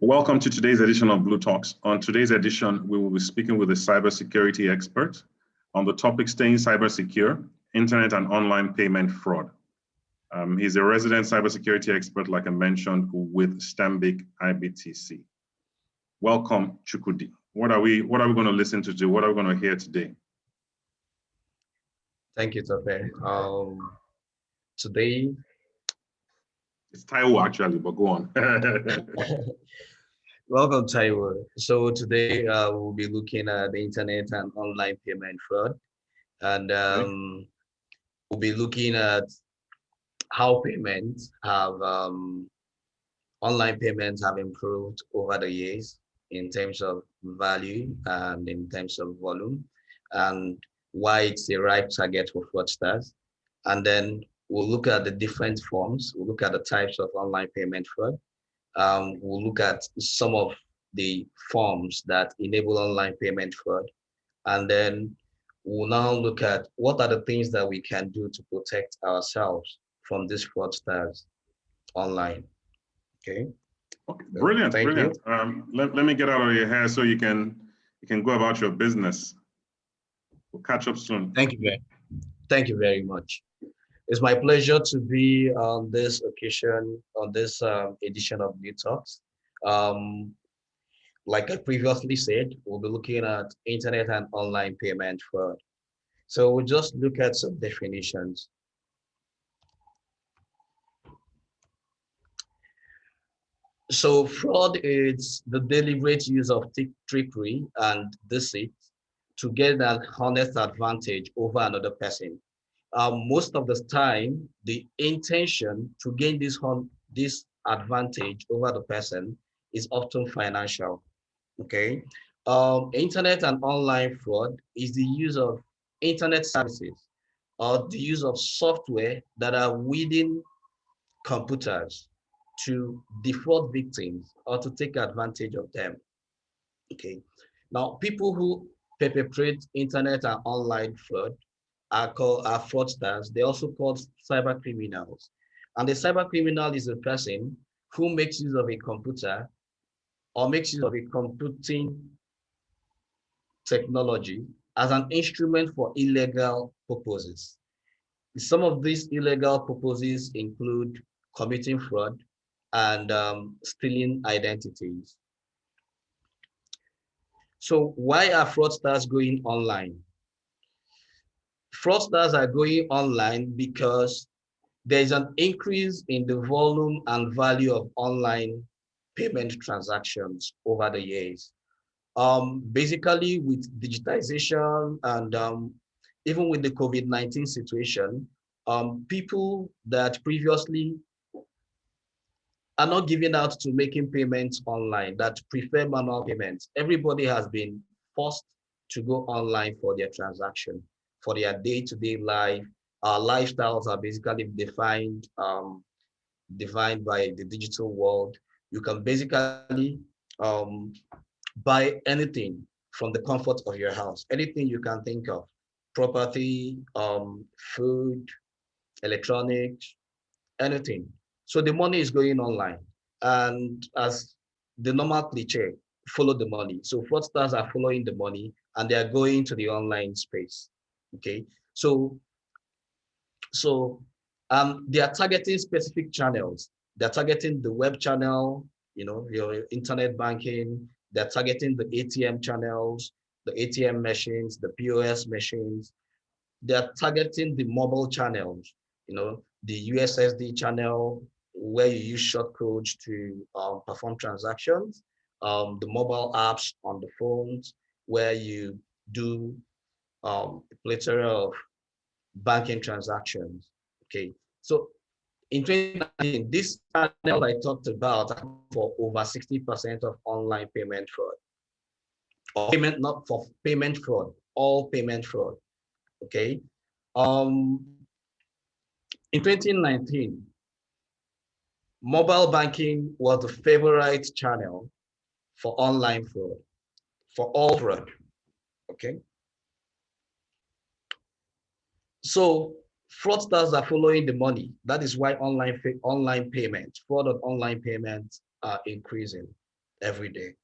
Welcome to today's edition of Blue Talks. On today's edition, we will be speaking with a cybersecurity expert on the topic staying cyber secure, internet and online payment fraud. He's a resident cybersecurity expert, like I mentioned, with Stanbic IBTC. Welcome, Chukwudi. What are we going to listen to today? What are we going to hear today? Thank you, Tope. Today, it's Taiwo actually, but go on. Welcome, Taiwo. So today we'll be looking at the internet and online payment fraud, and we'll be looking at how payments have online payments have improved over the years in terms of value and in terms of volume, and why it's a right target for fraudsters. And then we'll look at the different forms. We'll look at the types of online payment fraud. We'll look at some of the forms that enable online payment fraud. And then we'll now look at what are the things that we can do to protect ourselves from these fraudsters online. Okay. Okay, brilliant, brilliant. Let me get out of your hair so you can go about your business. We'll catch up soon. Thank you very much. It's my pleasure to be on this occasion, on this edition of New Talks. Like I previously said, we'll be looking at internet and online payment fraud. So we'll just look at some definitions. So fraud is the deliberate use of trickery and deceit to get an honest advantage over another person. Most of the time, the intention to gain this advantage over the person is often financial. Okay. Internet and online fraud is the use of internet services or the use of software that are within computers to defraud victims or to take advantage of them. Okay. Now, people who perpetrate internet and online fraud are fraudsters. They're also called cyber criminals. And the cyber criminal is a person who makes use of a computer or makes use of a computing technology as an instrument for illegal purposes. Some of these illegal purposes include committing fraud and stealing identities. So why are fraudsters going online? Fraudsters are going online because there's an increase in the volume and value of online payment transactions over the years. Basically, with digitization and even with the COVID-19 situation, people that previously are not giving out to making payments online, that prefer manual payments. Everybody has been forced to go online for their transaction, for their day-to-day life. Our lifestyles are basically defined by the digital world. You can basically buy anything from the comfort of your house, anything you can think of, property, food, electronics, anything. So the money is going online, and as the normal cliche, follow the money. So fraudsters are following the money and they are going to the online space. Okay, so they are targeting specific channels. They're targeting the web channel, your internet banking. They're targeting the ATM channels, the ATM machines, the POS machines. They're targeting the mobile channels, the USSD channel where you use short codes to perform transactions, the mobile apps on the phones where you do a plethora of banking transactions. Okay, so in 2019, this channel I talked about for over 60% of online payment fraud, or payment, not for payment fraud, all payment fraud. Okay, in 2019, mobile banking was the favorite channel for online fraud, for all fraud. Okay, so fraudsters are following the money. That is why online payments, fraud on online payments are increasing. every day.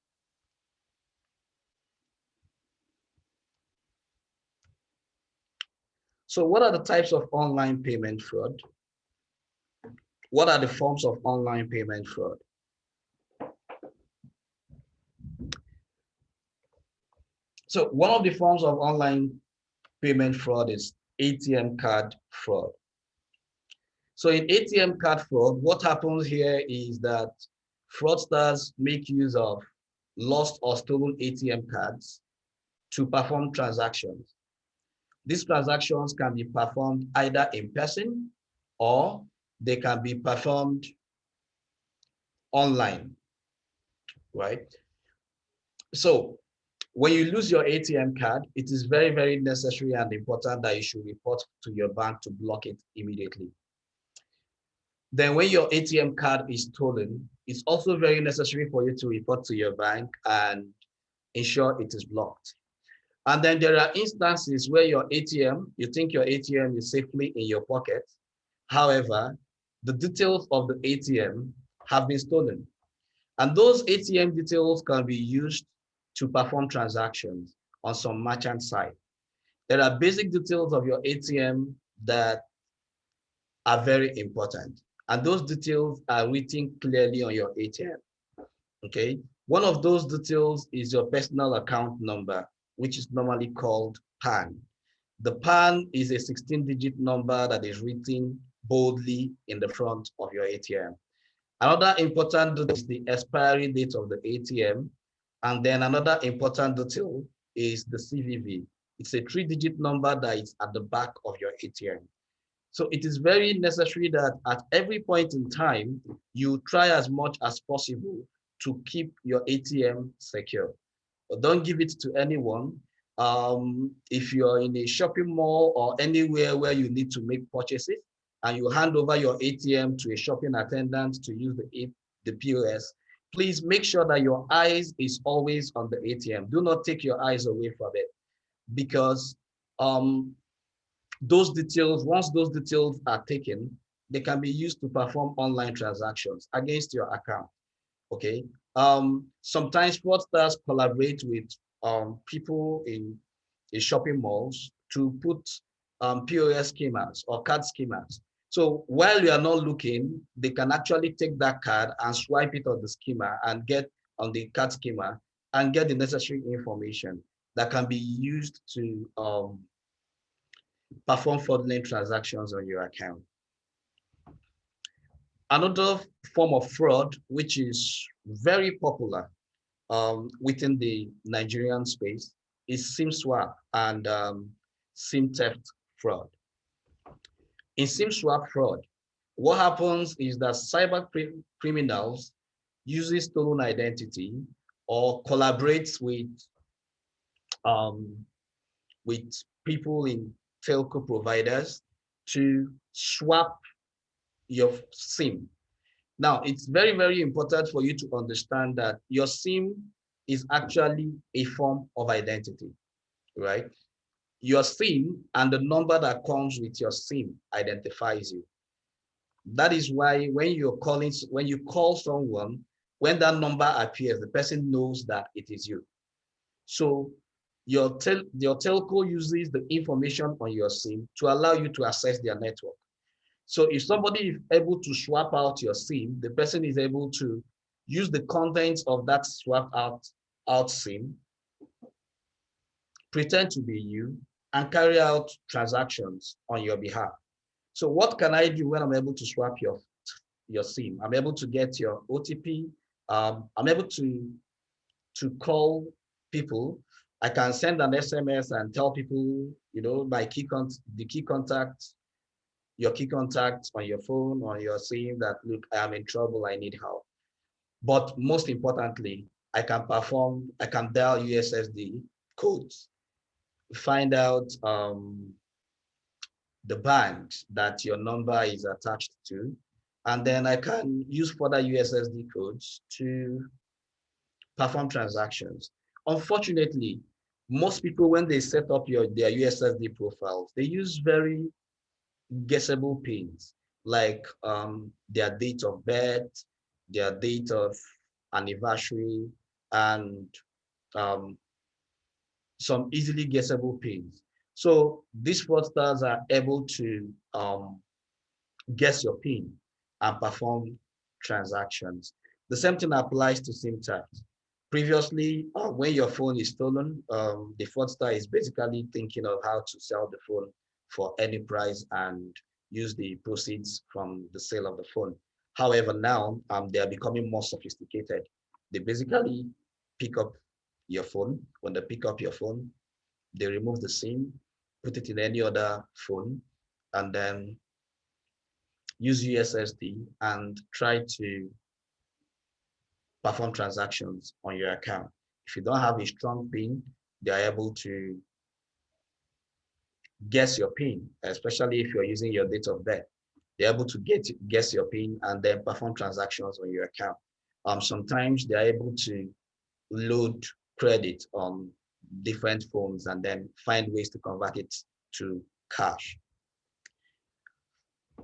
So what are the types of online payment fraud? What are the forms of online payment fraud? So one of the forms of online payment fraud is ATM card fraud. So in ATM card fraud, what happens here is that fraudsters make use of lost or stolen ATM cards to perform transactions. These transactions can be performed either in person or they can be performed online, right? So when you lose your ATM card, it is very, very necessary and important that you should report to your bank to block it immediately. Then when your ATM card is stolen, it's also very necessary for you to report to your bank and ensure it is blocked. And then there are instances where your ATM, you think your ATM is safely in your pocket. However, the details of the ATM have been stolen. And those ATM details can be used to perform transactions on some merchant site. There are basic details of your ATM that are very important. And those details are written clearly on your ATM, okay? One of those details is your personal account number, which is normally called PAN. The PAN is a 16-digit number that is written boldly in the front of your ATM. Another important detail is the expiry date of the ATM. And then another important detail is the CVV. It's a 3-digit number that is at the back of your ATM. So it is very necessary that at every point in time, you try as much as possible to keep your ATM secure. But don't give it to anyone. If you're in a shopping mall or anywhere where you need to make purchases and you hand over your ATM to a shopping attendant to use the POS, please make sure that your eyes is always on the ATM. Do not take your eyes away from it because those details, once those details are taken, they can be used to perform online transactions against your account, okay? Sometimes fraudsters collaborate with people in shopping malls to put POS schemas or card schemas. So while you are not looking, they can actually take that card and swipe it on the schema and get on the card schema and get the necessary information that can be used to perform fraudulent transactions on your account. Another form of fraud, which is very popular within the Nigerian space, is SIM swap and SIM theft fraud. In SIM swap fraud, what happens is that cyber criminals use stolen identity or collaborates with people in telco providers to swap your SIM. Now, it's very, very important for you to understand that your SIM is actually a form of identity, right? Your SIM and the number that comes with your SIM identifies you. That is why when you call someone, when that number appears, the person knows that it is you. So your telco uses the information on your SIM to allow you to access their network. So if somebody is able to swap out your SIM, the person is able to use the contents of that swap out SIM, pretend to be you, and carry out transactions on your behalf. So what can I do when I'm able to swap your SIM? I'm able to get your OTP. I'm able to call people. I can send an SMS and tell people, you know, your key contacts on your phone or your SIM that, look, I am in trouble, I need help. But most importantly, I can dial USSD codes, find out the bank that your number is attached to, and then I can use further USSD codes to perform transactions. Unfortunately, most people, when they set up their USSD profiles, they use very guessable pins like their date of birth, their date of anniversary, and um, some easily guessable pins. So these fraudsters are able to guess your PIN and perform transactions. The same thing applies to SIM tags. Previously, when your phone is stolen, the fraudster is basically thinking of how to sell the phone for any price and use the proceeds from the sale of the phone. However, now they are becoming more sophisticated. They basically pick up your phone. When they pick up your phone, they remove the SIM, put it in any other phone, and then use USSD and try to perform transactions on your account. If you don't have a strong PIN, they are able to guess your PIN, especially if you're using your date of birth. They're able to guess your PIN and then perform transactions on your account. Sometimes they're able to load credit on different phones and then find ways to convert it to cash.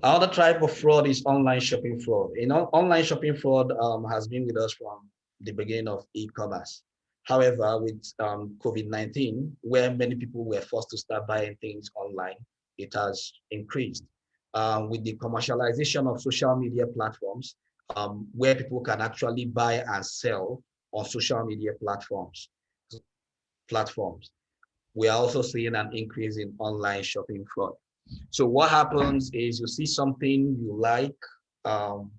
Another type of fraud is online shopping fraud. Online shopping fraud has been with us from the beginning of e-commerce. However, with COVID-19, where many people were forced to start buying things online, it has increased. With the commercialization of social media platforms, where people can actually buy and sell on social media platforms, we are also seeing an increase in online shopping fraud. So what happens is um,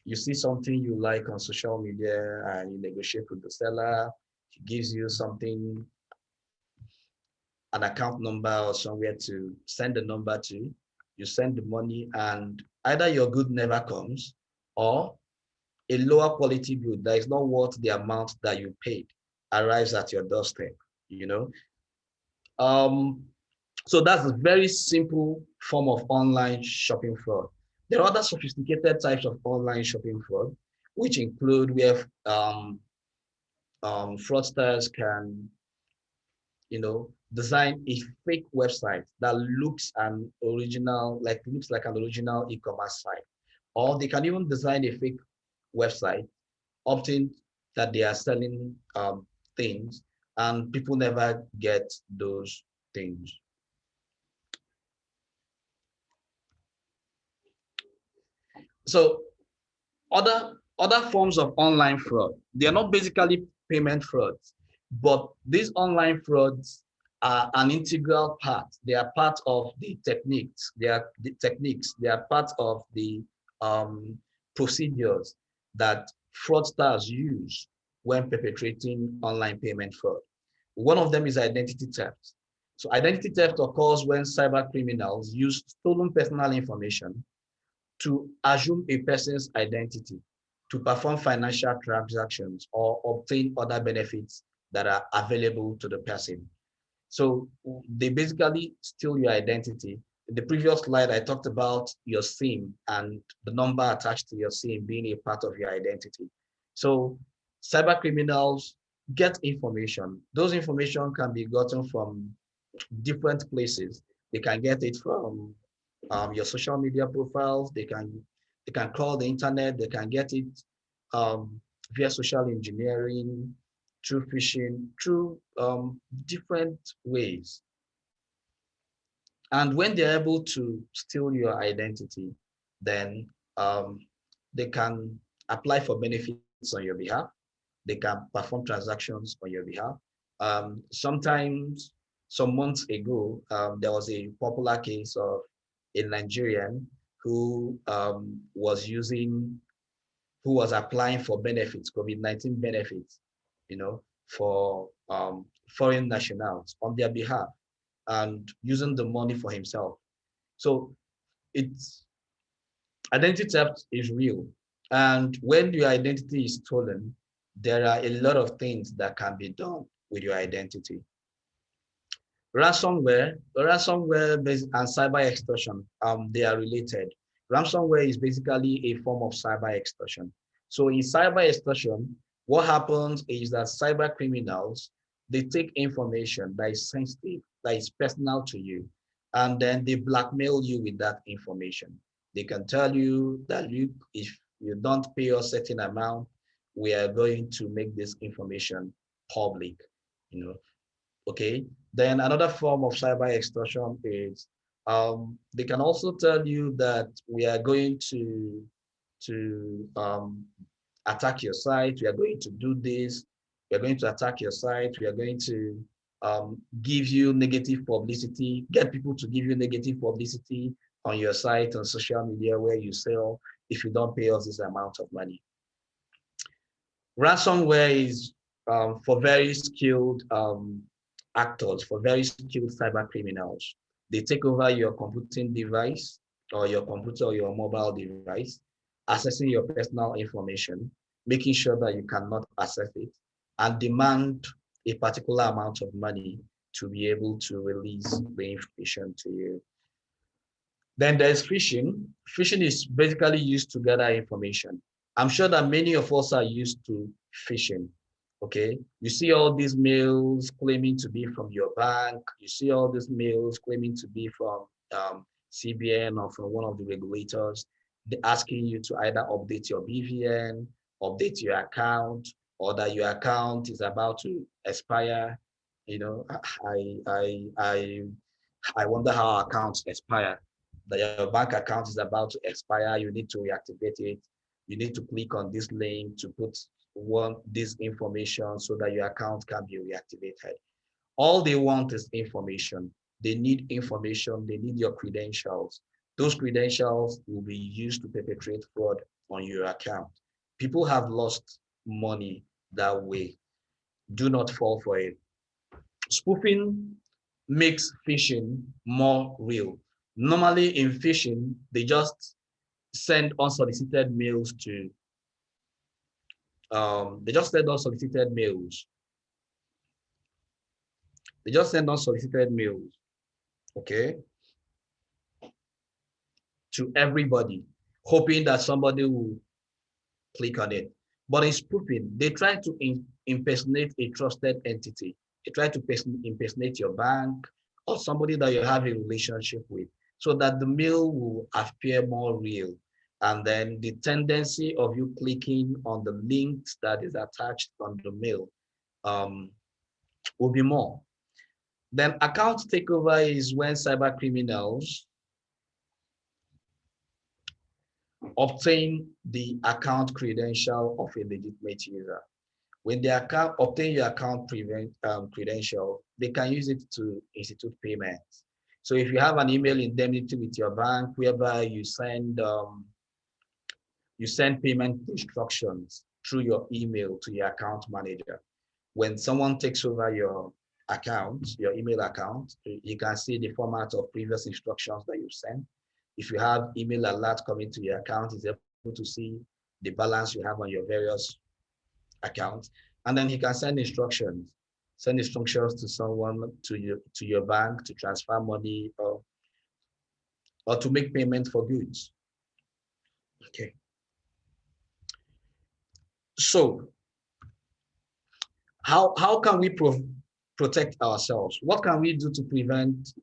you see something you like on social media and you negotiate with the seller. He gives you something, an account number or somewhere to send the number to. You send the money and either your good never comes or a lower quality good that is not worth the amount that you paid arrives at your doorstep, you know. So that's a very simple form of online shopping fraud. There are other sophisticated types of online shopping fraud, which include where fraudsters can, design a fake website that looks looks like an original e-commerce site, or they can even design a fake website, opting that they are selling things, and people never get those things. So other forms of online fraud, they are not basically payment frauds, but these online frauds are an integral part. They are part of the techniques. They are part of the procedures that fraudsters use when perpetrating online payment fraud. One of them is identity theft. So identity theft occurs when cyber criminals use stolen personal information to assume a person's identity, to perform financial transactions or obtain other benefits that are available to the person. So they basically steal your identity. In the previous slide, I talked about your SIM and the number attached to your SIM being a part of your identity. So cyber criminals get information. Those information can be gotten from different places. They can get it from your social media profiles. They can call the internet. They can get it via social engineering, through phishing, through different ways. And when they're able to steal your identity, then they can apply for benefits on your behalf. They can perform transactions on your behalf. Sometimes, some months ago, there was a popular case of a Nigerian who who was applying for benefits, COVID-19 benefits, for foreign nationals on their behalf and using the money for himself. So it's identity theft is real. And when your identity is stolen, there are a lot of things that can be done with your identity. Ransomware and cyber extortion, they are related. Ransomware is basically a form of cyber extortion. So in cyber extortion, what happens is that cyber criminals, they take information that is sensitive, that is personal to you, and then they blackmail you with that information. They can tell you that, look, if you don't pay a certain amount, we are going to make this information public, okay? Then another form of cyber extortion is they can also tell you that we are going to attack your site, we are going to do this, we are going to attack your site, we are going to give you negative publicity, get people to give you negative publicity on your site, on social media where you sell, if you don't pay us this amount of money. Ransomware is for very skilled actors, for very skilled cyber criminals. They take over your computing device or your computer or your mobile device, accessing your personal information, making sure that you cannot access it, and demand a particular amount of money to be able to release the information to you. Then there's phishing. Phishing is basically used to gather information. I'm sure that many of us are used to phishing. Okay, you see all these mails claiming to be from your bank. You see all these mails claiming to be from CBN or from one of the regulators. They're asking you to either update your BVN, update your account, or that your account is about to expire. You know, I wonder how accounts expire. That your bank account is about to expire. You need to reactivate it. You need to click on this link to put this information so that your account can be reactivated. All they want is information. They need information. They need your credentials. Those credentials will be used to perpetrate fraud on your account. People have lost money that way. Do not fall for it. Spoofing makes phishing more real. Normally in phishing, they just send unsolicited mails to they just send unsolicited mails. They just send unsolicited mails, okay, to everybody, hoping that somebody will click on it. But in spoofing, they try to impersonate a trusted entity. They try to impersonate your bank or somebody that you have a relationship with, so that the mail will appear more real. And then the tendency of you clicking on the links that is attached on the mail will be more. Then account takeover is when cyber criminals obtain the account credential of a legitimate user. When they obtain your account credential, they can use it to institute payments. So if you have an email indemnity with your bank whereby you send payment instructions through your email to your account manager, when someone takes over your account, your email account, you can see the format of previous instructions that you sent. If you have email alert coming to your account, it's able to see the balance you have on your various accounts. And then he can send instructions to someone, to your bank to transfer money or to make payment for goods. Okay. So how can we protect ourselves? What can we do to prevent,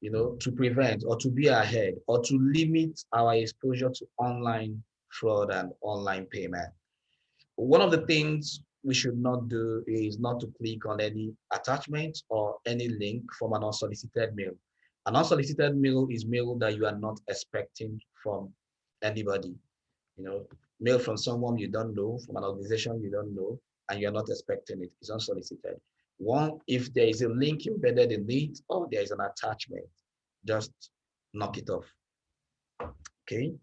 or to be ahead or to limit our exposure to online fraud and online payment? One of the things we should not do is not to click on any attachment or any link from an unsolicited mail. An unsolicited mail is mail that you are not expecting from anybody. Mail from someone you don't know, from an organization you don't know, and you're not expecting it. It's unsolicited. One, if there is a link embedded in it or there is an attachment, just knock it off. Okay.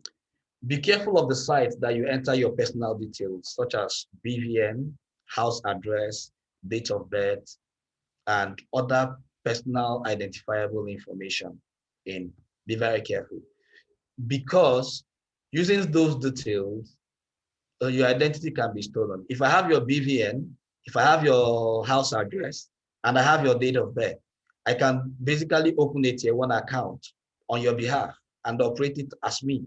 Be careful of the sites that you enter your personal details, such as BVN, house address, date of birth, and other personal identifiable information in. Be very careful, because using those details, your identity can be stolen. If I have your BVN, if I have your house address, and I have your date of birth, I can basically open a tier 1 account on your behalf and operate it as me,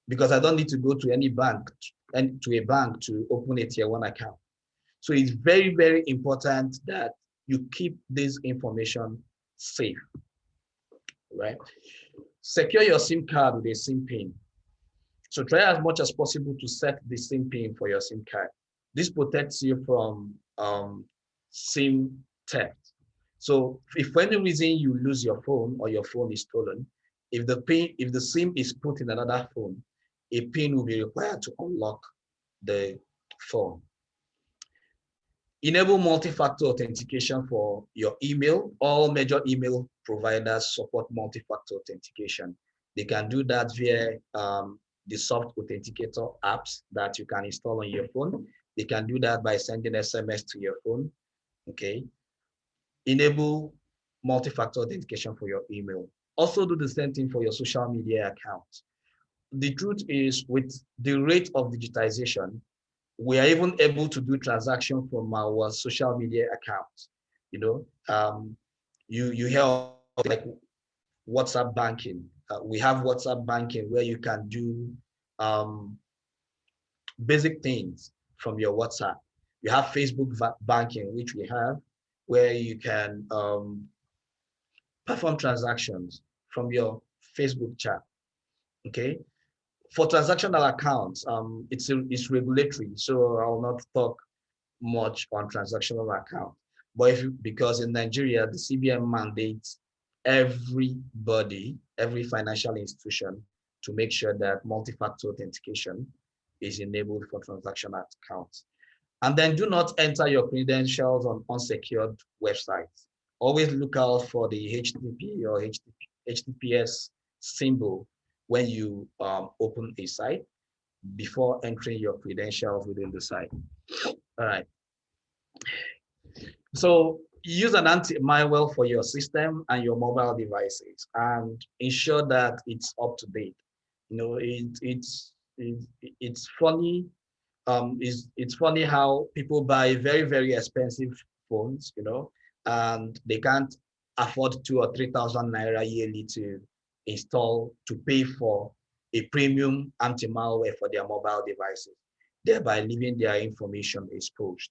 because I don't need to go to any bank and to a bank to open a tier 1 account. So it's very, very important that you keep this information safe, right? Secure your SIM card with a SIM pin. So try as much as possible to set the SIM pin for your SIM card. This protects you from SIM theft. So if for any reason you lose your phone or your phone is stolen, if the SIM is put in another phone, a pin will be required to unlock the phone. Enable multi-factor authentication for your email. All major email providers support multi-factor authentication. They can do that via the soft authenticator apps that you can install on your phone. They can do that by sending SMS to your phone. Okay. Enable multi-factor authentication for your email. Also do the same thing for your social media accounts. The truth is, with the rate of digitization, we are even able to do transactions from our social media accounts. You know, you hear of like WhatsApp banking. We have WhatsApp banking where you can do basic things from your WhatsApp. You have Facebook banking, which we have, where you can perform transactions from your Facebook chat. Okay. For transactional accounts, it's regulatory, so I will not talk much on transactional account. But because in Nigeria, the CBN mandates everybody, every financial institution, to make sure that multi-factor authentication is enabled for transactional accounts. And then do not enter your credentials on unsecured websites. Always look out for the HTTP or HTTPS symbol when you open a site before entering your credentials within the site. All right. So use an anti-malware for your system and your mobile devices and ensure that it's up to date. You know, it's funny. It's funny how people buy very, very expensive phones, you know, and they can't afford 2,000 or 3,000 naira yearly to install, to pay for a premium anti-malware for their mobile devices, thereby leaving their information exposed.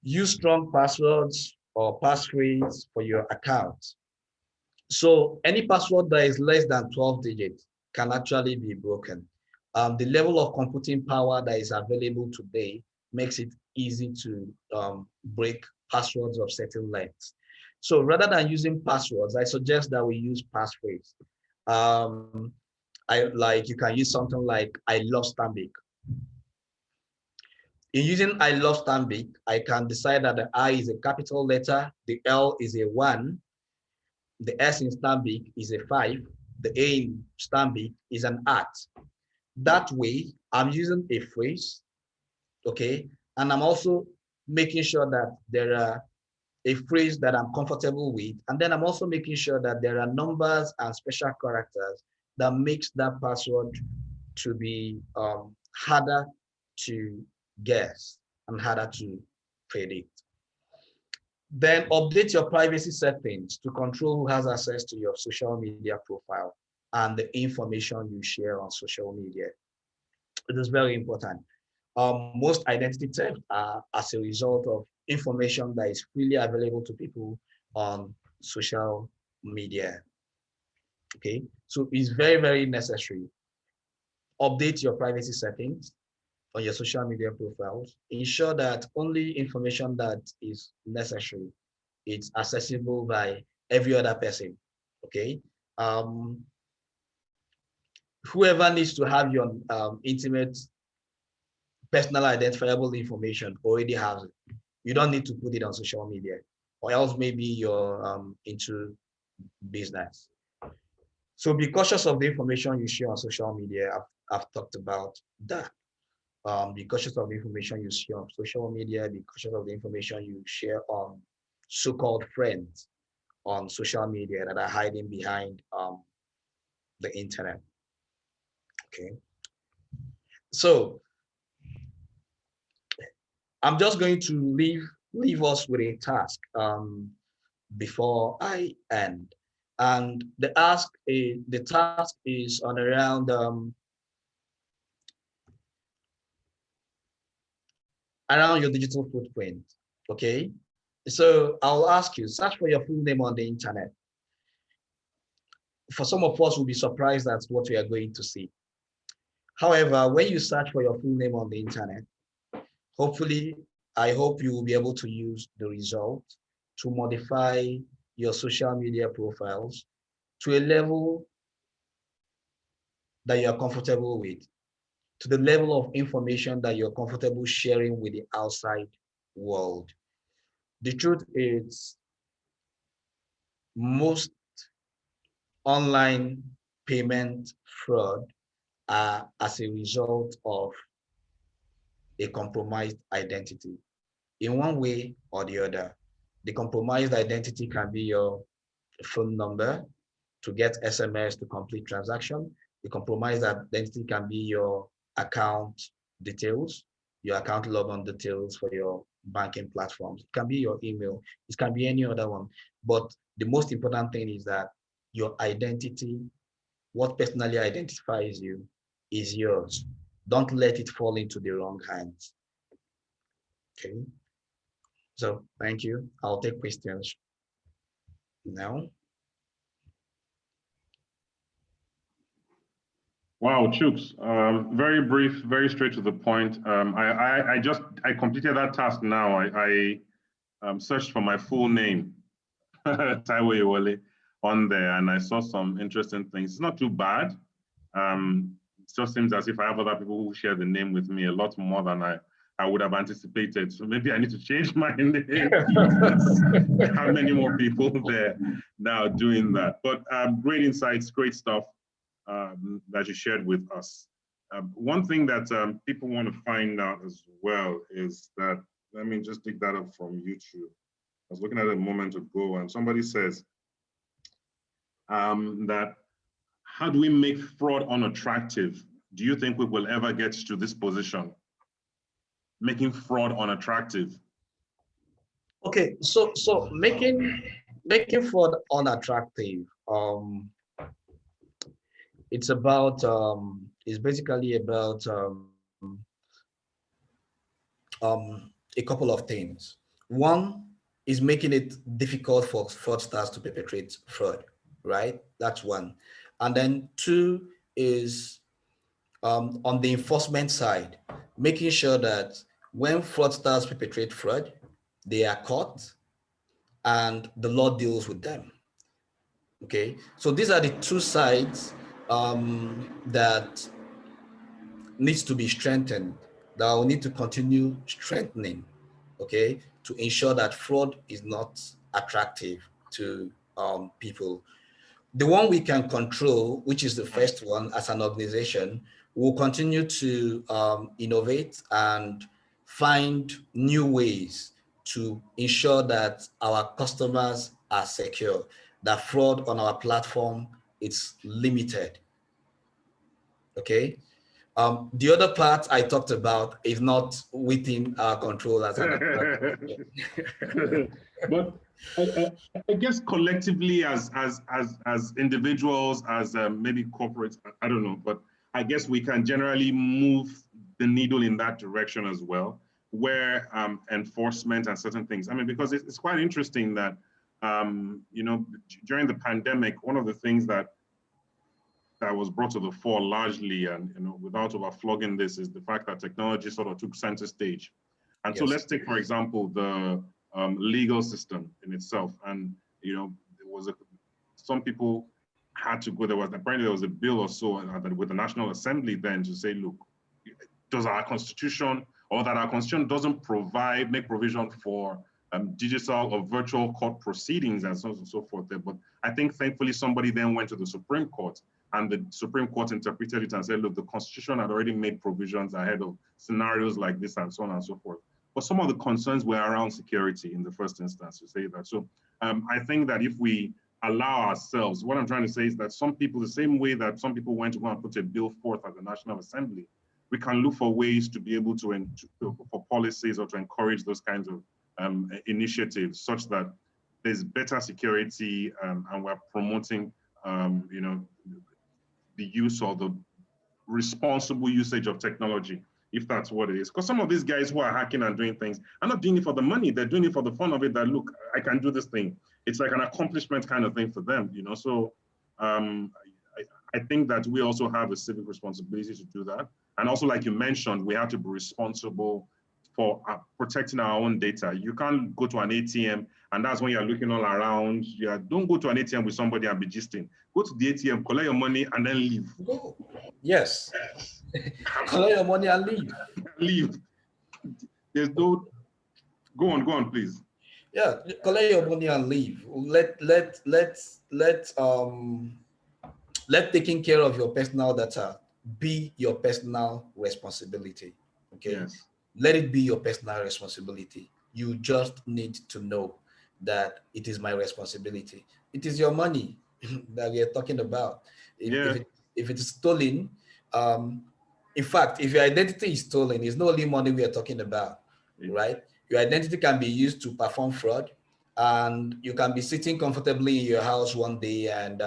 Use strong passwords or passphrases for your account. So any password that is less than 12 digits can actually be broken. The level of computing power that is available today makes it easy to break passwords of certain lengths. So rather than using passwords, I suggest that we use passphrase. You can use something like "I love Stanbic." In using "I love Stanbic," I can decide that the I is a capital letter, the L is a 1, the S in Stanbic is a 5, the A in Stanbic is an @ That way, I'm using a phrase, okay? And I'm also making sure that there are a phrase that I'm comfortable with. And then I'm also making sure that there are numbers and special characters that makes that password to be harder to guess and harder to predict. Then update your privacy settings to control who has access to your social media profile and the information you share on social media. It is very important. Most identity theft are as a result of information that is freely available to people on social media. Okay, so it's very, very necessary. Update your privacy settings on your social media profiles. Ensure that only information that is necessary is accessible by every other person. Okay. Whoever needs to have your intimate personal identifiable information already has it. You don't need to put it on social media, or else maybe you're into business. So be cautious of the information you share on social media. I've talked about that. Be cautious of the information you share on social media. Be cautious of the information you share on so-called friends on social media that are hiding behind the internet. Okay. So I'm just going to leave us with a task before I end. And the task is on around your digital footprint. Okay. So I'll ask you, search for your full name on the internet. For some of us, we'll be surprised at what we are going to see. However, when you search for your full name on the internet, hopefully, I hope you will be able to use the result to modify your social media profiles to a level that you are comfortable with, to the level of information that you're comfortable sharing with the outside world. The truth is, most online payment fraud are as a result of a compromised identity in one way or the other. The compromised identity can be your phone number to get SMS to complete transaction. The compromised identity can be your account details, your account login details for your banking platforms. It can be your email. It can be any other one. But the most important thing is that your identity, what personally identifies you, is yours. Don't let it fall into the wrong hands. Okay. So thank you. I'll take questions now. Wow, Chooks, very brief, very straight to the point. I completed that task now. I searched for my full name, Taiwo Iwole, on there, and I saw some interesting things. It's not too bad. It just seems as if I have other people who share the name with me a lot more than I would have anticipated. So maybe I need to change my name. How many more people there now doing that? But great insights, great stuff. That you shared with us. One thing that people want to find out as well is that, let me just dig that up from YouTube. I was looking at it a moment ago and somebody says that, how do we make fraud unattractive? Do you think we will ever get to this position? Making fraud unattractive. Okay, so making fraud unattractive, it's about it's basically about a couple of things. One is making it difficult for fraudsters to perpetrate fraud, right? That's one. And then two is on the enforcement side, making sure that when fraudsters perpetrate fraud, they are caught and the law deals with them. Okay, so these are the two sides that needs to be strengthened, that will need to continue strengthening, okay, to ensure that fraud is not attractive to people. The one we can control, which is the first one as an organization, will continue to innovate and find new ways to ensure that our customers are secure, that fraud on our platform is limited. Okay. The other part I talked about is not within our control as an But I guess collectively as individuals, as maybe corporates, I don't know, but I guess we can generally move the needle in that direction as well, where enforcement and certain things. I mean, because it's quite interesting that, you know, during the pandemic, one of the things that was brought to the fore largely, and you know, without overflogging this, is the fact that technology sort of took center stage. And yes. So let's take, for example, the legal system in itself. And you know, there was some people had to go. Apparently there was a bill or so with the National Assembly then to say, look, does our constitution, or that our constitution doesn't make provision for digital or virtual court proceedings and so on and so forth there. But I think thankfully somebody then went to the Supreme Court, and the Supreme Court interpreted it and said, look, the Constitution had already made provisions ahead of scenarios like this and so on and so forth. But some of the concerns were around security in the first instance, to say that. So I think that if we allow ourselves, what I'm trying to say is that some people, the same way that some people went to go and put a bill forth at the National Assembly, we can look for ways to be able to for policies or to encourage those kinds of initiatives such that there's better security and we're promoting, you know, the use or the responsible usage of technology, if that's what it is. Because some of these guys who are hacking and doing things are not doing it for the money, they're doing it for the fun of it, that look, I can do this thing. It's like an accomplishment kind of thing for them, you know? So I think that we also have a civic responsibility to do that. And also, like you mentioned, we have to be responsible for protecting our own data. You can't go to an ATM and that's when you're looking all around. Don't go to an ATM with somebody and be gisting. Go to the ATM, collect your money, and then leave. Go. Yes. Collect your money and leave. Leave. There's no. Go on, please. Yeah, collect your money and leave. Let taking care of your personal data be your personal responsibility. Okay. Yes. Let it be your personal responsibility. You just need to know that it is my responsibility. It is your money that we are talking about. If it is stolen, in fact, if your identity is stolen, it's not only money we are talking about, right? Your identity can be used to perform fraud, and you can be sitting comfortably in your house one day, and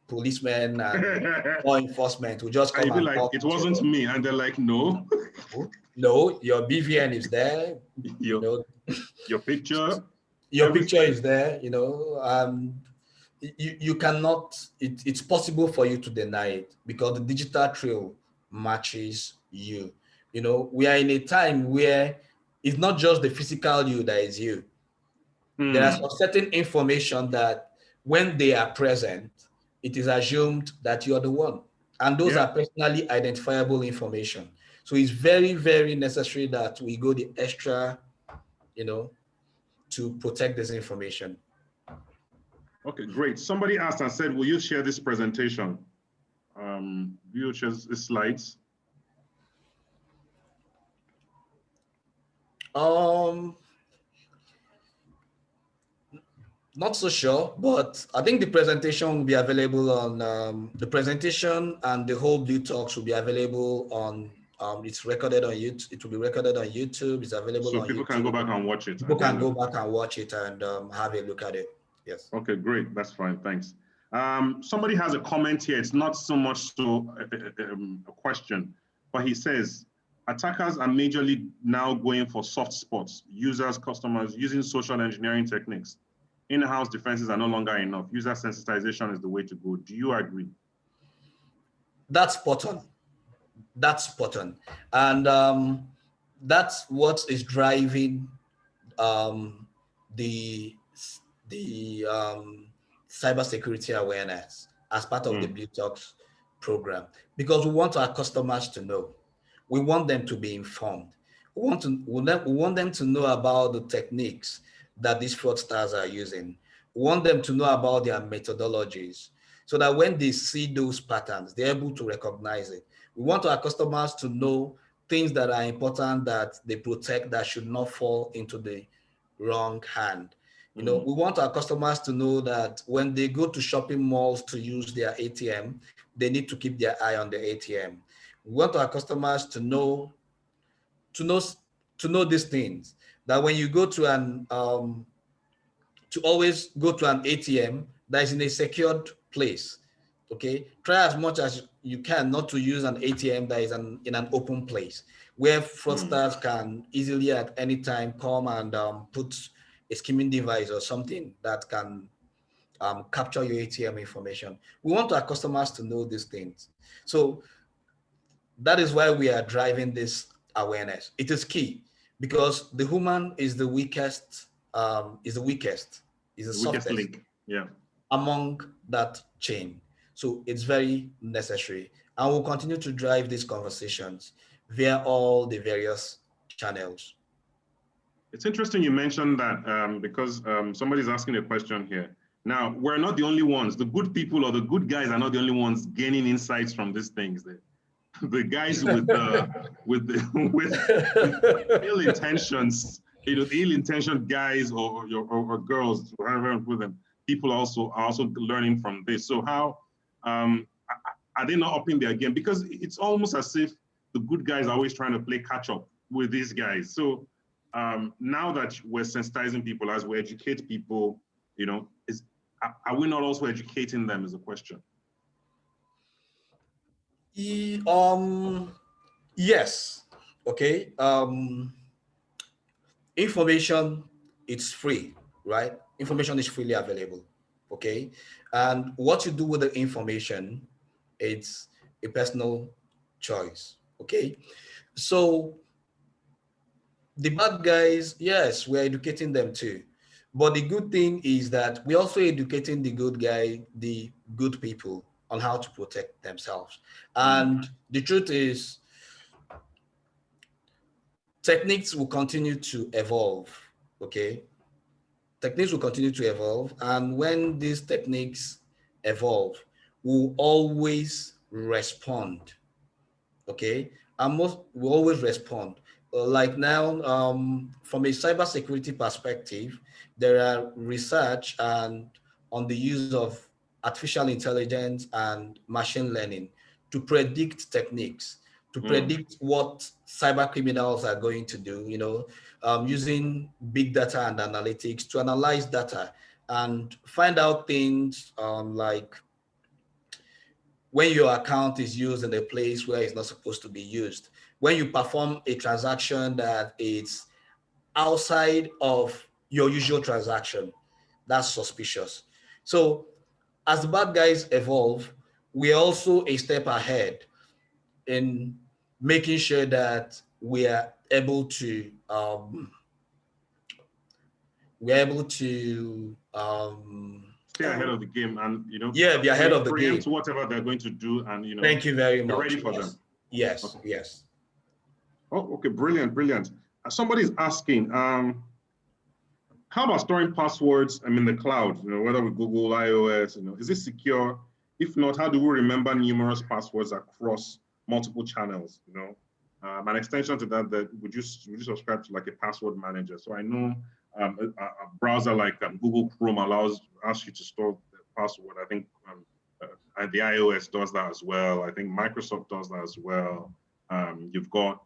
policemen and law enforcement will just come and like, it wasn't me, and they're like, no. No, your BVN is there. Your picture. Your picture is there. You cannot. It's possible for you to deny it because the digital trail matches you. We are in a time where it's not just the physical you that is you. There are some certain information that when they are present, it is assumed that you're the one. And those are personally identifiable information. So it's very, very necessary that we go the extra, to protect this information. Okay, great. Somebody asked and said, will you share this presentation? Will you share the slides? Not so sure, but I think the presentation will be available on the presentation, and the whole Blue Talks will be available on. It's recorded on YouTube. It will be recorded on YouTube. It's available on YouTube. So people can go back and watch it. People can go back and watch it and have a look at it. Yes. Okay, great. That's fine. Thanks. Somebody has a comment here. It's not so much a question, but he says, attackers are majorly now going for soft spots, users, customers, using social engineering techniques. In-house defenses are no longer enough. User sensitization is the way to go. Do you agree? That's spot on. That's spot on. And that's what is driving the cybersecurity awareness as part of the Blue Talks program, because we want our customers to know. We want them to be informed. We want them to know about the techniques that these fraudsters are using. We want them to know about their methodologies so that when they see those patterns, they're able to recognize it. We want our customers to know things that are important that they protect, that should not fall into the wrong hand. We want our customers to know that when they go to shopping malls to use their ATM, they need to keep their eye on the ATM. We want our customers to know these things, that when you go to to always go to an ATM that is in a secured place. Okay, try as much as you can not to use an ATM that is in an open place where fraudsters can easily at any time come and put a skimming device or something that can capture your ATM information. We want our customers to know these things. So that is why we are driving this awareness. It is key because the human is the weakest, is the softest link. among that chain. So it's very necessary. And we'll continue to drive these conversations via all the various channels. It's interesting you mentioned that because somebody's asking a question here. Now, we're not the only ones. The good people or the good guys are not the only ones gaining insights from these things. The guys with ill intentions, ill-intentioned guys or girls, whatever you put them, people are also learning from this. So how are they not upping their game? Because it's almost as if the good guys are always trying to play catch up with these guys. So now that we're sensitizing people, as we educate people, are we not also educating them is a question? Yes. Okay. Information, it's free, right? Information is freely available. Okay. And what you do with the information It's a personal choice. Okay. So the bad guys, yes, we're educating them too. But the good thing is that we're also educating the good people on how to protect themselves. And the truth is, techniques will continue to evolve. Okay. Techniques will continue to evolve. And when these techniques evolve, we'll always respond. Okay. And most will always respond. Like now, from a cybersecurity perspective, there are research and on the use of artificial intelligence and machine learning to predict techniques, to predict what cyber criminals are going to do, using big data and analytics to analyze data and find out things like when your account is used in a place where it's not supposed to be used, when you perform a transaction that is outside of your usual transaction, that's suspicious. So as the bad guys evolve, we're also a step ahead in making sure that we are able to stay ahead of the game and be ahead of the game. Preempt whatever they're going to do and Thank you very much. Ready for them. Yes, okay. Yes. Oh, okay, brilliant. Somebody's asking, how about storing passwords in the cloud, whether with Google, iOS, is it secure? If not, how do we remember numerous passwords across multiple channels? An extension to that, would you subscribe to like a password manager? So I know a browser like Google Chrome asks you to store the password. I think the iOS does that as well. I think Microsoft does that as well. You've got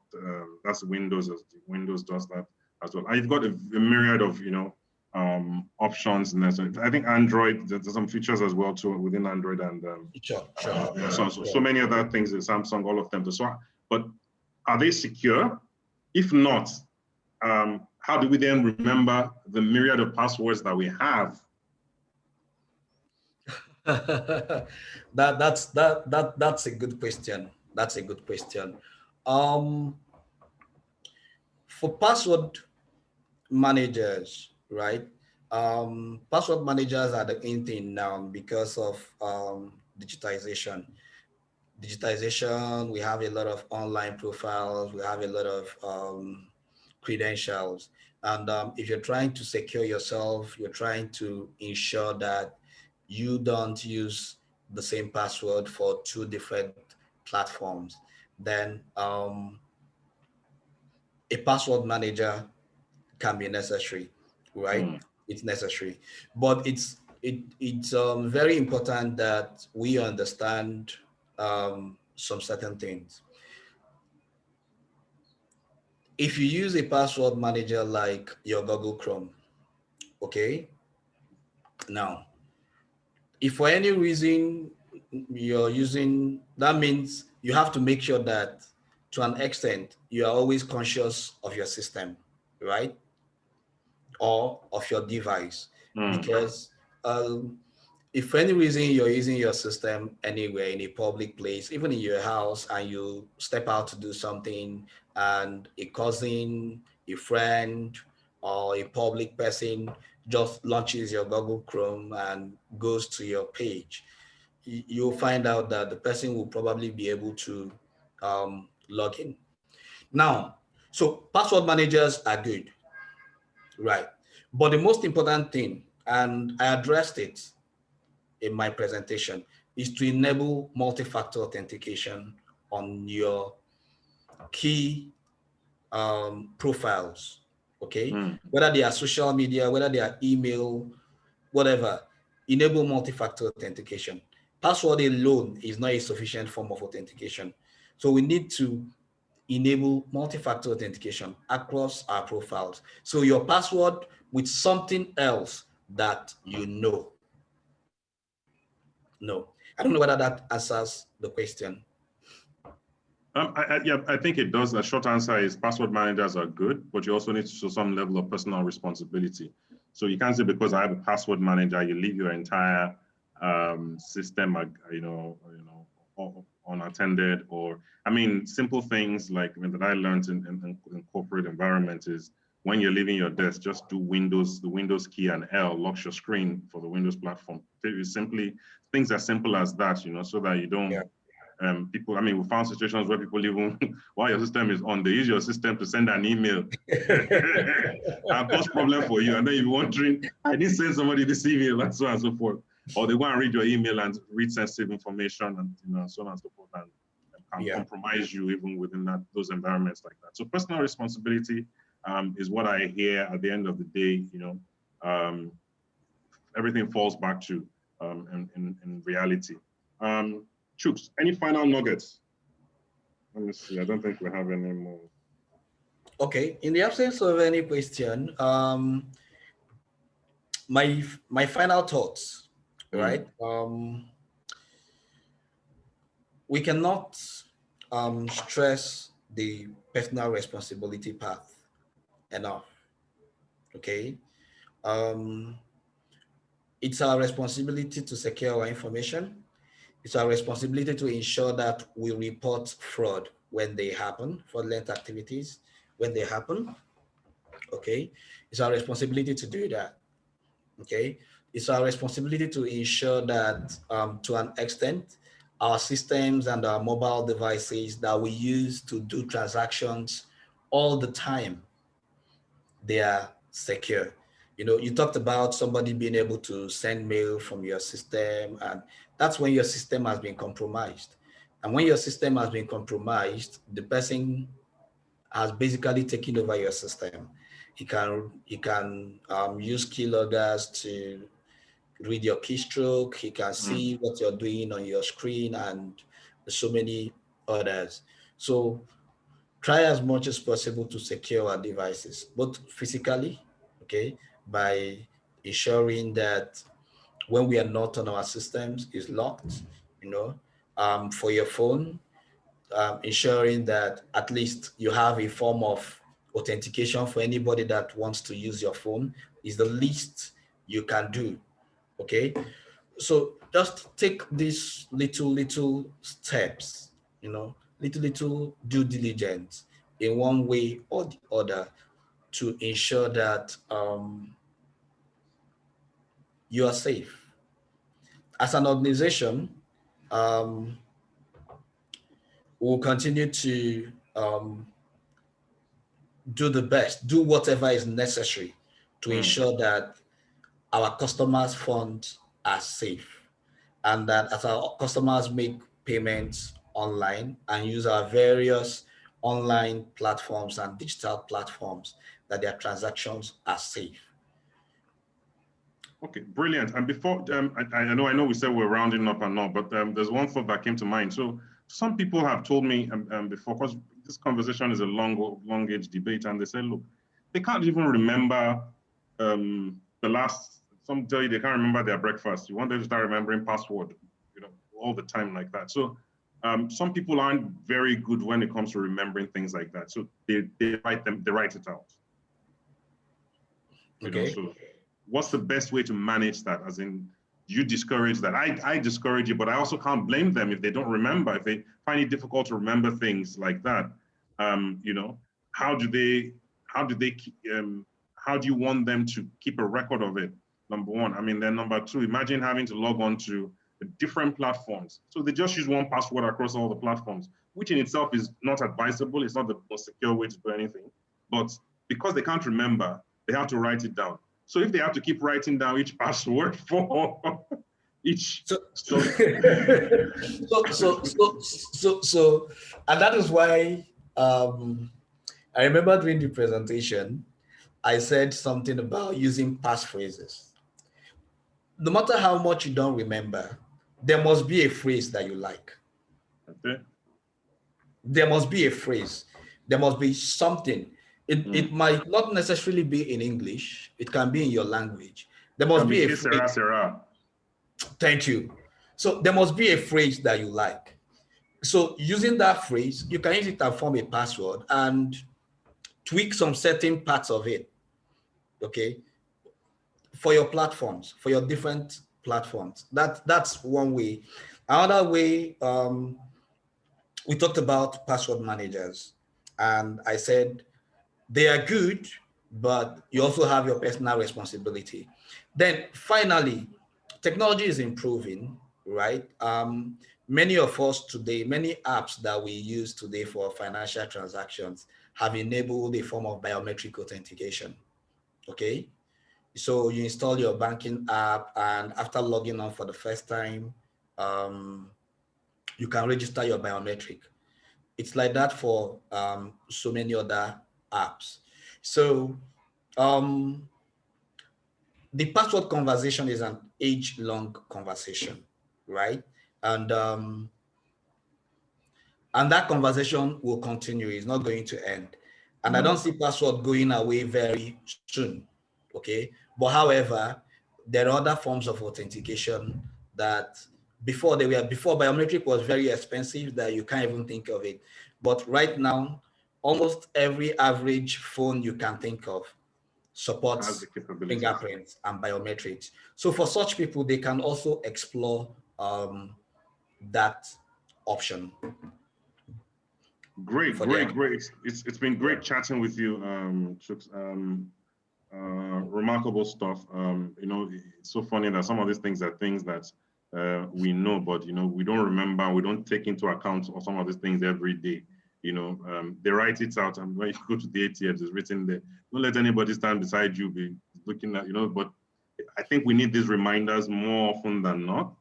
that's Windows. Windows does that as well. And you've got a myriad of options in there. So I think Android, there's some features as well too within Android and so many other things in Samsung, all of them. But are they secure? If not, how do we then remember the myriad of passwords that we have? That's a good question. That's a good question. For password managers, right? Password managers are the in thing now because of digitization. We have a lot of online profiles, we have a lot of credentials. And if you're trying to secure yourself, you're trying to ensure that you don't use the same password for two different platforms, then a password manager can be necessary, right? It's necessary, but it's very important that we understand some certain things. If you use a password manager like your Google Chrome, okay? Now, if for any reason you're using, that means you have to make sure that to an extent, you are always conscious of your system, right? Or of your device. Because if for any reason you're using your system anywhere in a public place, even in your house, and you step out to do something and a cousin, a friend, or a public person just launches your Google Chrome and goes to your page, you'll find out that the person will probably be able to log in. Now, so password managers are good, right? But the most important thing, and I addressed it in my presentation, is to enable multi-factor authentication on your key profiles, okay? Whether they are social media, whether they are email, whatever, enable multi-factor authentication. Password alone is not a sufficient form of authentication. So we need to enable multi-factor authentication across our profiles. So your password with something else that you know. No, I don't know whether that answers the question. I think it does. The short answer is password managers are good, but you also need to show some level of personal responsibility. So you can't say because I have a password manager, you leave your entire system, or unattended, or I mean, simple things like that I learned in corporate environment is when you're leaving your desk, just do the Windows key and L locks your screen for the Windows platform. It's simply things as simple as that, so that you don't. People, I mean, we found situations where people even while your system is on, they use your system to send an email and cause problem for you, and then you're wondering, I didn't send somebody this email, and so on and so forth. Or they go and read your email and read sensitive information, and so on and so forth, and can compromise you even within those environments like that. So personal responsibility is what I hear at the end of the day. Everything falls back to in reality. Chuks, any final nuggets? Let me see. I don't think we have any more. Okay. In the absence of any question, my final thoughts, right? We cannot stress the personal responsibility path enough. Okay. It's our responsibility to secure our information. It's our responsibility to ensure that we report fraud when they happen, fraudulent activities when they happen. Okay. It's our responsibility to do that. Okay. It's our responsibility to ensure that to an extent, our systems and our mobile devices that we use to do transactions all the time, they are secure. You talked about somebody being able to send mail from your system, and that's when your system has been compromised. And when your system has been compromised, the person has basically taken over your system. He can use keyloggers to read your keystroke. He can see what you're doing on your screen and so many others. So try as much as possible to secure our devices, both physically, okay, by ensuring that when we are not on our systems is locked, for your phone, ensuring that at least you have a form of authentication for anybody that wants to use your phone is the least you can do, okay? So just take these little steps, little due diligence in one way or the other to ensure that you are safe. As an organization, we'll continue to do whatever is necessary to ensure that our customers' funds are safe, and that as our customers make payments online and use our various online platforms and digital platforms, that their transactions are safe. Okay, brilliant. And before, I know we said we're rounding up and all, but there's one thought that came to mind. So some people have told me before, because this conversation is a long age debate, and they say, look, they can't even remember some tell you they can't remember their breakfast. You want them to start remembering password, all the time like that. So some people aren't very good when it comes to remembering things like that. So they write it out. Okay. So what's the best way to manage that? As in, you discourage that. I discourage it, but I also can't blame them if they don't remember, if they find it difficult to remember things like that. How do you want them to keep a record of it? Number one. I mean, then number two, imagine having to log on to different platforms. So they just use one password across all the platforms, which in itself is not advisable. It's not the most secure way to do anything. But because they can't remember, they have to write it down. So if they have to keep writing down each password for each, so and that is why I remember during the presentation, I said something about using passphrases. No matter how much you don't remember, there must be a phrase that you like. Okay. There must be a phrase. There must be something. It might not necessarily be in English. It can be in your language. There must be a phrase. Thank you. So there must be a phrase that you like. So using that phrase, you can use it to form a password and tweak some certain parts of it, okay, for your platforms, for your different platforms. That's one way. Another way, we talked about password managers, and I said they are good, but you also have your personal responsibility. Then finally, technology is improving, right? Many of us today, many apps that we use today for financial transactions have enabled a form of biometric authentication, okay? So you install your banking app, and after logging on for the first time, um, you can register your biometric. It's like that for so many other apps. So um, the password conversation is an age-long conversation, right? And um, and that conversation will continue. It's not going to end. And I don't see password going away very soon. Okay. But however, there are other forms of authentication that before biometric was very expensive that you can't even think of it. But right now, almost every average phone you can think of Has the supports capabilities. fingerprints and biometrics. So for such people, they can also explore that option Great, for their. great, great. It's been Yeah. great chatting with you, Chuks. Remarkable stuff. It's so funny that some of these things are things that we know, but we don't remember. We don't take into account of some of these things every day. They write it out, and when you go to the ATMs, it's written there. Don't let anybody stand beside you be looking at. But I think we need these reminders more often than not,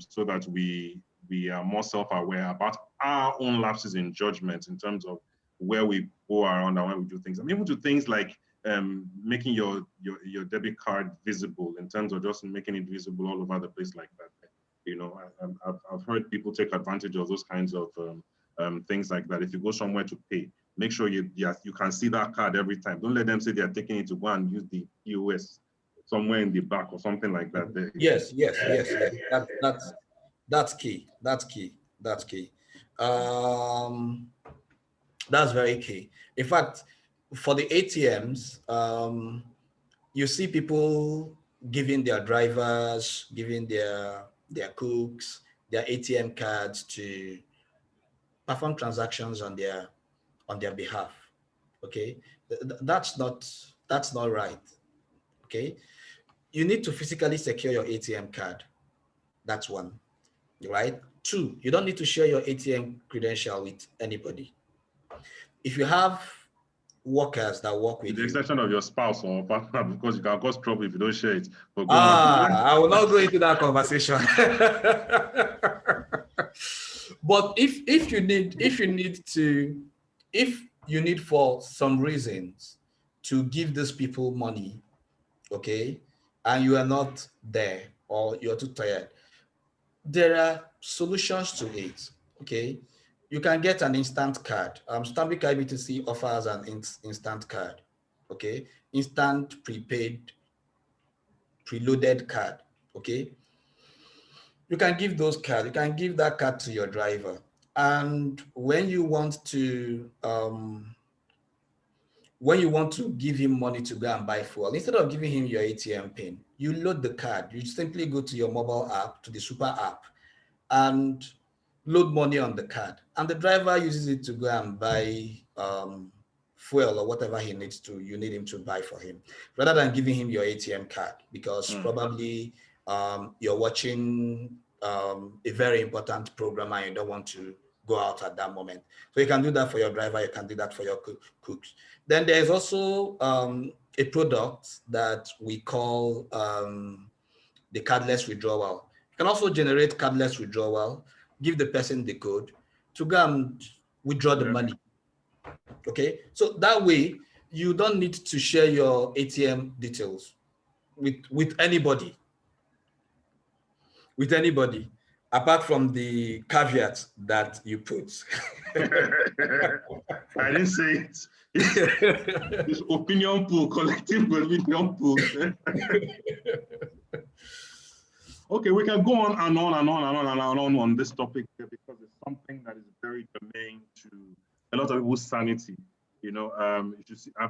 so that we are more self-aware about our own lapses in judgment in terms of where we go around and when we do things. And even to things like making your debit card visible, in terms of just making it visible all over the place like that. I've heard people take advantage of those kinds of things like that. If you go somewhere to pay, make sure you can see that card every time. Don't let them say they're taking it to go and use the POS somewhere in the back or something like that. Yes. That's key. That's key. That's key. Um, that's very key. In fact, for the ATMs, you see people giving their drivers, giving their cooks, their ATM cards to perform transactions on their behalf. Okay, that's not right. Okay, you need to physically secure your ATM card. That's one. Right? Two, you don't need to share your ATM credential with anybody. If you have workers that work With with the you, exception of your spouse or partner, because you can cause trouble if you don't share it. But go on. I will not go into that conversation. But if you need for some reasons to give these people money, okay, and you are not there or you're too tired, there are solutions to it. Okay, you can get an instant card. Stanbic IBTC offers an instant card. Okay, instant prepaid preloaded card. Okay, you can give those cards. You can give that card to your driver, and when you want to give him money to go and buy fuel, instead of giving him your ATM pin, you load the card. You simply go to your mobile app, to the super app, and load money on the card. And the driver uses it to go and buy fuel or whatever you need him to buy for him, rather than giving him your ATM card, because probably you're watching a very important program and you don't want to go out at that moment. So you can do that for your driver, you can do that for your cooks. Then there's also a product that we call the cardless withdrawal. You can also generate cardless withdrawal, give the person the code to go and withdraw the money. Okay, so that way you don't need to share your ATM details with anybody, apart from the caveat that you put. I didn't say it. It's opinion pool, collective opinion pool. Okay, we can go on and on and on and on and on this topic here, because it's something that is very germane to a lot of people's sanity. If you see, I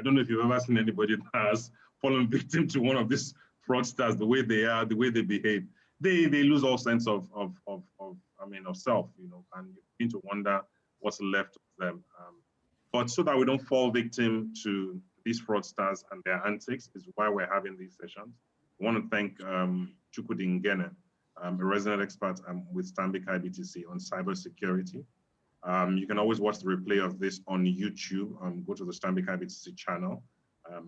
don't know if you've ever seen anybody that has fallen victim to one of these fraudsters, the way they are, the way they behave. they lose all sense of self, and you begin to wonder what's left of them. But so that we don't fall victim to these fraudsters and their antics is why we're having these sessions. I want to thank Chukwudi Ngene, a resident expert with Stanbic IBTC on cybersecurity. You can always watch the replay of this on YouTube. Go to the Stanbic IBTC channel,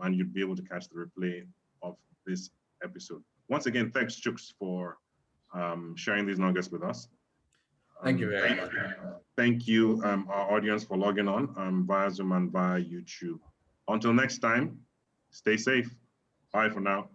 and you'll be able to catch the replay of this episode. Once again, thanks, Chooks, for sharing these nuggets with us. Thank you very much. Thank you, our audience, for logging on via Zoom and via YouTube. Until next time, stay safe. Bye for now.